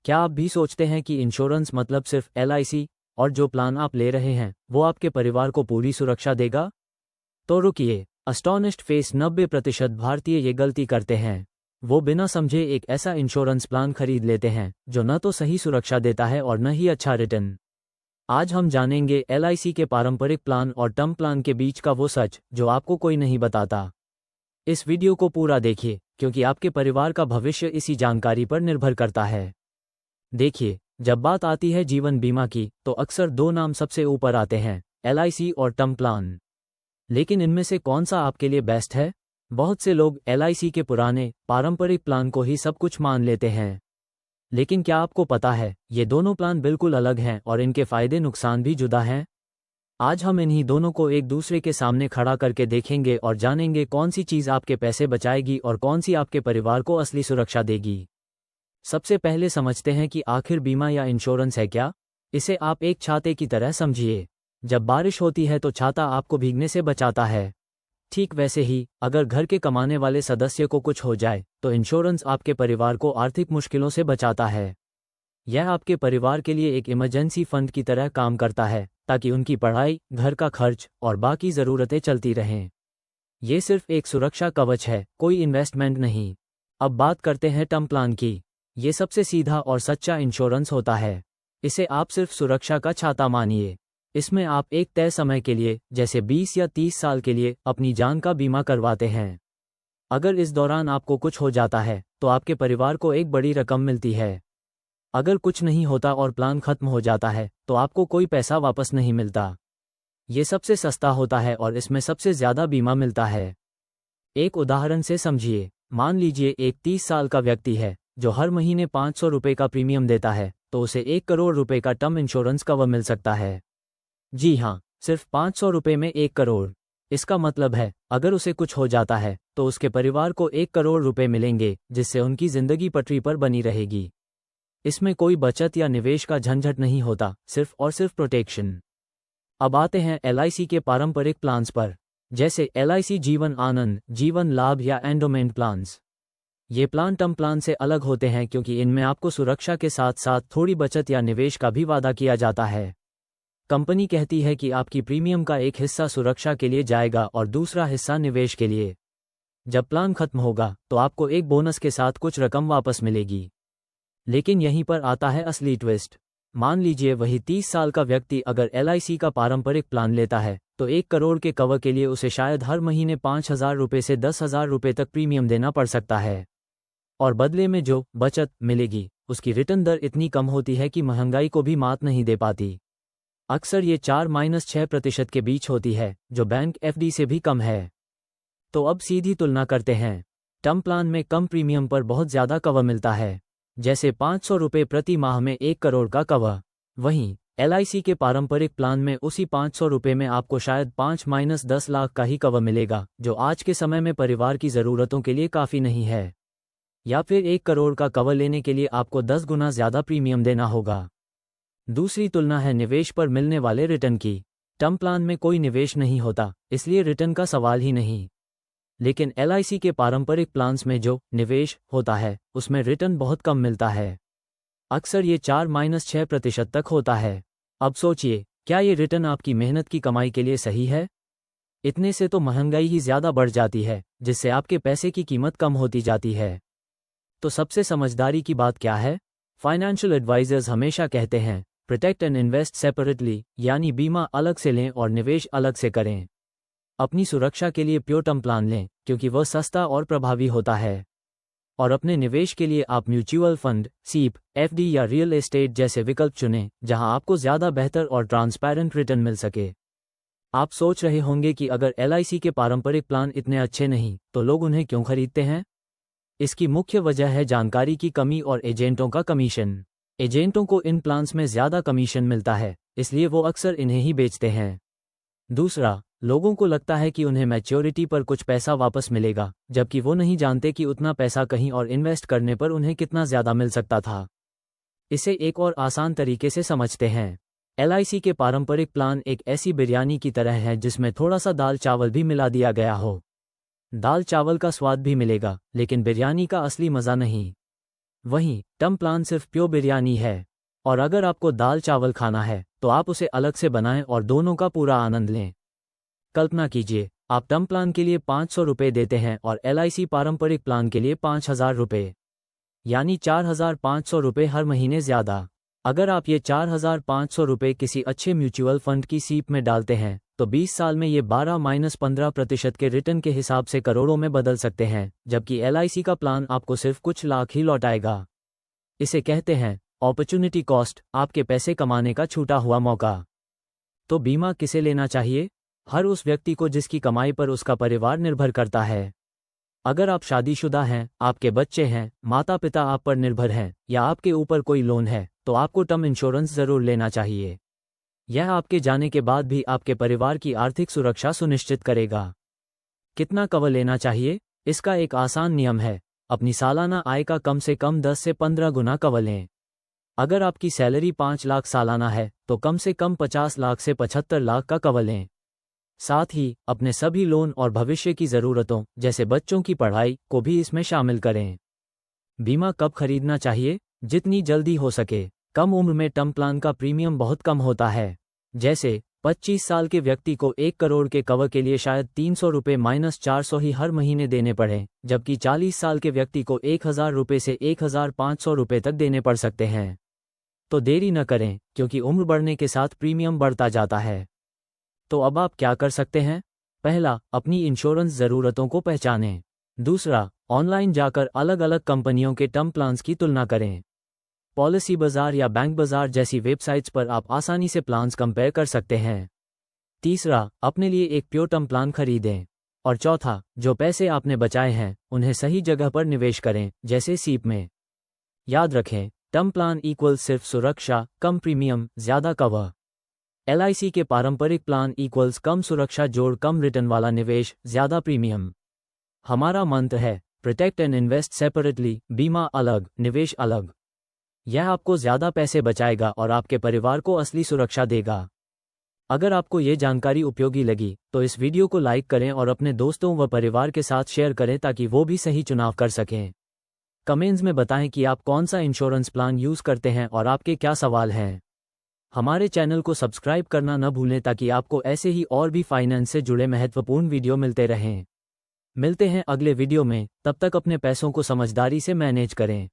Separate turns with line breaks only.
क्या आप भी सोचते हैं कि इंश्योरेंस मतलब सिर्फ एलआईसी और जो प्लान आप ले रहे हैं वो आपके परिवार को पूरी सुरक्षा देगा? तो रुकिए, अस्टॉनिश्ड फेस 90% भारतीय ये गलती करते हैं। वो बिना समझे एक ऐसा इंश्योरेंस प्लान खरीद लेते हैं जो न तो सही सुरक्षा देता है और न ही अच्छा रिटर्न। आज हम जानेंगे एलआईसी के पारंपरिक प्लान और टर्म प्लान के बीच का वो सच जो आपको कोई नहीं बताता। इस वीडियो को पूरा देखिए क्योंकि आपके परिवार का भविष्य इसी जानकारी पर निर्भर करता है। देखिए, जब बात आती है जीवन बीमा की तो अक्सर दो नाम सबसे ऊपर आते हैं, एलआईसी और टर्म प्लान। लेकिन इनमें से कौन सा आपके लिए बेस्ट है? बहुत से लोग एलआईसी के पुराने पारंपरिक प्लान को ही सब कुछ मान लेते हैं। लेकिन क्या आपको पता है ये दोनों प्लान बिल्कुल अलग हैं और इनके फायदे नुकसान भी जुदा हैं? आज हम इन्हीं दोनों को एक दूसरे के सामने खड़ा करके देखेंगे और जानेंगे कौन सी चीज़ आपके पैसे बचाएगी और कौन सी आपके परिवार को असली सुरक्षा देगी। सबसे पहले समझते हैं कि आखिर बीमा या इंश्योरेंस है क्या। इसे आप एक छाते की तरह समझिए। जब बारिश होती है तो छाता आपको भीगने से बचाता है। ठीक वैसे ही अगर घर के कमाने वाले सदस्य को कुछ हो जाए तो इंश्योरेंस आपके परिवार को आर्थिक मुश्किलों से बचाता है। यह आपके परिवार के लिए एक इमरजेंसी फंड की तरह काम करता है ताकि उनकी पढ़ाई, घर का खर्च और बाकी ज़रूरतें चलती रहें। ये सिर्फ एक सुरक्षा कवच है, कोई इन्वेस्टमेंट नहीं। अब बात करते हैं टर्म प्लान की। ये सबसे सीधा और सच्चा इंश्योरेंस होता है। इसे आप सिर्फ सुरक्षा का छाता मानिए। इसमें आप एक तय समय के लिए, जैसे 20 या 30 साल के लिए, अपनी जान का बीमा करवाते हैं। अगर इस दौरान आपको कुछ हो जाता है तो आपके परिवार को एक बड़ी रकम मिलती है। अगर कुछ नहीं होता और प्लान खत्म हो जाता है तो आपको कोई पैसा वापस नहीं मिलता। ये सबसे सस्ता होता है और इसमें सबसे ज़्यादा बीमा मिलता है। एक उदाहरण से समझिए। मान लीजिए एक 30 साल का व्यक्ति है जो हर महीने 500 रुपये का प्रीमियम देता है, तो उसे 1 करोड़ रुपए का टर्म इंश्योरेंस कवर मिल सकता है। जी हाँ, सिर्फ 500 रुपये में 1 करोड़। इसका मतलब है अगर उसे कुछ हो जाता है तो उसके परिवार को 1 करोड़ रुपए मिलेंगे, जिससे उनकी जिंदगी पटरी पर बनी रहेगी। इसमें कोई बचत या निवेश का झंझट नहीं होता, सिर्फ और सिर्फ प्रोटेक्शन। अब आते हैं एलआईसी के पारंपरिक प्लान्स पर, जैसे एलआईसी जीवन आनंद, जीवन लाभ या एंडोमेंट प्लान्स। ये प्लान टर्म प्लान से अलग होते हैं क्योंकि इनमें आपको सुरक्षा के साथ साथ थोड़ी बचत या निवेश का भी वादा किया जाता है। कंपनी कहती है कि आपकी प्रीमियम का एक हिस्सा सुरक्षा के लिए जाएगा और दूसरा हिस्सा निवेश के लिए। जब प्लान खत्म होगा तो आपको एक बोनस के साथ कुछ रकम वापस मिलेगी। लेकिन यहीं पर आता है असली ट्विस्ट। मान लीजिए वही 30 साल का व्यक्ति अगर एलआईसी का पारंपरिक प्लान लेता है तो 1 करोड़ के कवर के लिए उसे शायद हर महीने 5,000 रुपये से 10,000 रुपये तक प्रीमियम देना पड़ सकता है। और बदले में जो बचत मिलेगी उसकी रिटर्न दर इतनी कम होती है कि महंगाई को भी मात नहीं दे पाती। अक्सर ये 4-6% के बीच होती है, जो बैंक एफडी से भी कम है। तो अब सीधी तुलना करते हैं। टर्म प्लान में कम प्रीमियम पर बहुत ज़्यादा कवर मिलता है, जैसे 500 रुपये प्रति माह में 1 करोड़ का कवर। वहीं एलआईसी के पारंपरिक प्लान में उसी 500 रुपये में आपको शायद 5-10 लाख का ही कवर मिलेगा, जो आज के समय में परिवार की ज़रूरतों के लिए काफ़ी नहीं है। या फिर 1 करोड़ का कवर लेने के लिए आपको 10 गुना ज़्यादा प्रीमियम देना होगा। दूसरी तुलना है निवेश पर मिलने वाले रिटर्न की। टर्म प्लान में कोई निवेश नहीं होता, इसलिए रिटर्न का सवाल ही नहीं। लेकिन एलआईसी के पारंपरिक प्लान्स में जो निवेश होता है उसमें रिटर्न बहुत कम मिलता है। अक्सर ये 4-6% तक होता है। अब सोचिए, क्या ये रिटर्न आपकी मेहनत की कमाई के लिए सही है? इतने से तो महंगाई ही ज़्यादा बढ़ जाती है, जिससे आपके पैसे की कीमत कम होती जाती है। तो सबसे समझदारी की बात क्या है? फाइनेंशियल एडवाइजर्स हमेशा कहते हैं, प्रोटेक्ट एंड इन्वेस्ट सेपरेटली, यानी बीमा अलग से लें और निवेश अलग से करें। अपनी सुरक्षा के लिए प्योर टर्म प्लान लें क्योंकि वह सस्ता और प्रभावी होता है। और अपने निवेश के लिए आप म्यूचुअल फंड, सीप, एफडी या रियल एस्टेट जैसे विकल्प चुनें, जहां आपको ज़्यादा बेहतर और ट्रांसपेरेंट रिटर्न मिल सके। आप सोच रहे होंगे कि अगर एलआईसी के पारंपरिक प्लान इतने अच्छे नहीं तो लोग उन्हें क्यों खरीदते हैं? इसकी मुख्य वजह है जानकारी की कमी और एजेंटों का कमीशन। एजेंटों को इन प्लान्स में ज़्यादा कमीशन मिलता है, इसलिए वो अक्सर इन्हें ही बेचते हैं। दूसरा, लोगों को लगता है कि उन्हें मैच्योरिटी पर कुछ पैसा वापस मिलेगा, जबकि वो नहीं जानते कि उतना पैसा कहीं और इन्वेस्ट करने पर उन्हें कितना ज़्यादा मिल सकता था। इसे एक और आसान तरीके से समझते हैं। एलआईसी के पारंपरिक प्लान एक ऐसी बिरयानी की तरह है जिसमें थोड़ा सा दाल चावल भी मिला दिया गया हो। दाल चावल का स्वाद भी मिलेगा, लेकिन बिरयानी का असली मज़ा नहीं। वहीं टर्म प्लान सिर्फ प्योर बिरयानी है, और अगर आपको दाल चावल खाना है तो आप उसे अलग से बनाएं और दोनों का पूरा आनंद लें। कल्पना कीजिए, आप टर्म प्लान के लिए 500 रुपये देते हैं और LIC पारंपरिक प्लान के लिए 5000 रुपये, यानी 4500 रुपये हर महीने ज़्यादा। अगर आप ये 4500 रुपये किसी अच्छे म्यूचुअल फंड की सीप में डालते हैं तो 20 साल में ये 12-15% के रिटर्न के हिसाब से करोड़ों में बदल सकते हैं, जबकि LIC का प्लान आपको सिर्फ कुछ लाख ही लौटाएगा। इसे कहते हैं अपॉर्चुनिटी कॉस्ट, आपके पैसे कमाने का छूटा हुआ मौका। तो बीमा किसे लेना चाहिए? हर उस व्यक्ति को जिसकी कमाई पर उसका परिवार निर्भर करता है। अगर आप शादीशुदा हैं, आपके बच्चे हैं, माता पिता आप पर निर्भर हैं, या आपके ऊपर कोई लोन है, तो आपको टर्म इंश्योरेंस जरूर लेना चाहिए। यह आपके जाने के बाद भी आपके परिवार की आर्थिक सुरक्षा सुनिश्चित करेगा। कितना कवर लेना चाहिए? इसका एक आसान नियम है, अपनी सालाना आय का कम से कम 10 से 15 गुना कवर लें। अगर आपकी सैलरी 5 लाख सालाना है तो कम से कम 50 लाख से 75 लाख का कवर लें। साथ ही अपने सभी लोन और भविष्य की ज़रूरतों जैसे बच्चों की पढ़ाई को भी इसमें शामिल करें। बीमा कब खरीदना चाहिए? जितनी जल्दी हो सके। कम उम्र में टर्म प्लान का प्रीमियम बहुत कम होता है। जैसे 25 साल के व्यक्ति को 1 करोड़ के कवर के लिए शायद 300 रुपये -400 ही हर महीने देने पड़े, जबकि 40 साल के व्यक्ति को 1000 रुपये से 1500 रुपये तक देने पड़ सकते हैं। तो देरी न करें, क्योंकि उम्र बढ़ने के साथ प्रीमियम बढ़ता जाता है। तो अब आप क्या कर सकते हैं? पहला, अपनी इंश्योरेंस ज़रूरतों को पहचानें। दूसरा, ऑनलाइन जाकर अलग अलग कंपनियों के टर्म प्लान्स की तुलना करें। पॉलिसी बाजार या बैंक बाजार जैसी वेबसाइट्स पर आप आसानी से प्लान्स कंपेयर कर सकते हैं। तीसरा, अपने लिए एक प्योर टर्म प्लान खरीदें। और चौथा, जो पैसे आपने बचाए हैं उन्हें सही जगह पर निवेश करें, जैसे सीप में। याद रखें, टर्म प्लान इक्वल सिर्फ सुरक्षा, कम प्रीमियम, ज़्यादा कवर। LIC के पारंपरिक प्लान इक्वल्स कम सुरक्षा जोड़ कम रिटर्न वाला निवेश, ज़्यादा प्रीमियम। हमारा मंत्र है प्रोटेक्ट एंड इन्वेस्ट सेपरेटली, बीमा अलग, निवेश अलग। यह आपको ज़्यादा पैसे बचाएगा और आपके परिवार को असली सुरक्षा देगा। अगर आपको ये जानकारी उपयोगी लगी तो इस वीडियो को लाइक करें और अपने दोस्तों व परिवार के साथ शेयर करें ताकि वो भी सही चुनाव कर सकें। कमेंट्स में बताएं कि आप कौन सा इंश्योरेंस प्लान यूज़ करते हैं और आपके क्या सवाल हैं। हमारे चैनल को सब्सक्राइब करना न भूलें ताकि आपको ऐसे ही और भी फाइनेंस से जुड़े महत्वपूर्ण वीडियो मिलते रहें। मिलते हैं अगले वीडियो में, तब तक अपने पैसों को समझदारी से मैनेज करें।